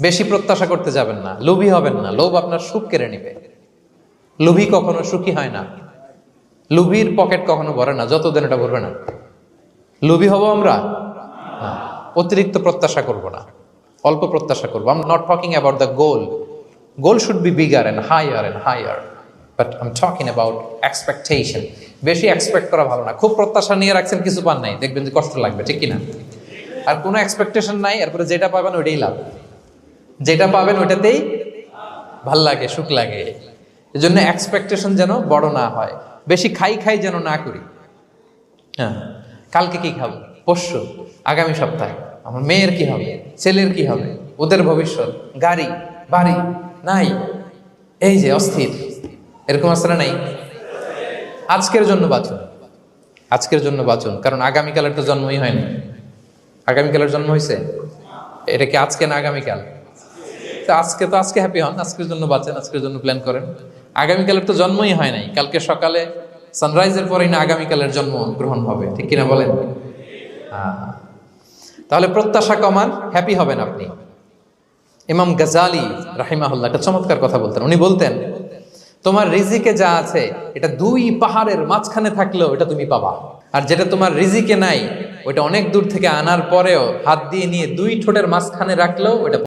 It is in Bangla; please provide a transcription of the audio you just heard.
বেশি প্রত্যাশা করতে যাবেন না, লোভী হবেন না। লোভ আপনার সুখ কেড়ে নিবে। লোভী কখনো সুখী হয় না। লোভীর পকেট কখনো ভরে না, যতদিন এটা ভরবে না। লোভী হব আমরা না। অতিরিক্ত প্রত্যাশা করব না, অল্প প্রত্যাশা করবো। I am not talking about the goal. Goal should be bigger and higher, but I am talking about expectation. বেশি এক্সপেক্ট করা ভালো না। খুব প্রত্যাশা নিয়ে রাখছেন, কিছু পান নাই, দেখবেন যে কষ্ট লাগবে, ঠিক কিনা? আর কোনো এক্সপেকটেশন নাই, এরপরে যেটা পাবেন ওইটাই লাভ। যেটা পাবেন ওইটাতেই ভাল লাগে, সুখ লাগে। এই জন্য এক্সপেকটেশন যেন বড় না হয়। বেশি খাই যেন না করি। হ্যাঁ, কালকে কি খাবো, পরশু, আগামী সপ্তাহে আমার মেয়ের কি হবে, ছেলের কি হবে, ওদের ভবিষ্যৎ, গাড়ি বাড়ি নাই, এই যে অস্থির। এরকম আসলে নাই। আজকের জন্য বাঁচুন, আজকের জন্য বাঁচুন, কারণ আগামীকালের তো জন্মই হয়নি। আগামীকালের জন্ম হয়েছে, এটা কি আজকে না আগামীকাল? আজকে হ্যাপি হন, আজকের জন্য বাঁচেন, আজকের জন্য প্ল্যান করেন। আগামীকালের তো জন্মই হয় নাই। কালকে সকালে সানরাইজের পরেই না আগামীকালের জন্ম গ্রহণ হবে, ঠিক কিনা বলেন? তাহলে প্রত্যাশা কমান, হ্যাপি হবেন আপনি। ইমাম গাজালি রাহিমাহুল্লাহ একটা চমৎকার কথা বলতেন। উনি বলতেন, তোমার রিজিকে যা আছে এটা 2 পাহাড়ের মাঝখানে থাকলেও এটা তুমি পাবা। আর যেটা তোমার রিজিকে নাই, ওইটা অনেক দূর থেকে আনার পরেও হাত দিয়ে নিয়ে 2 ঠোঁটের মাঝখানে রাখলেও ওটা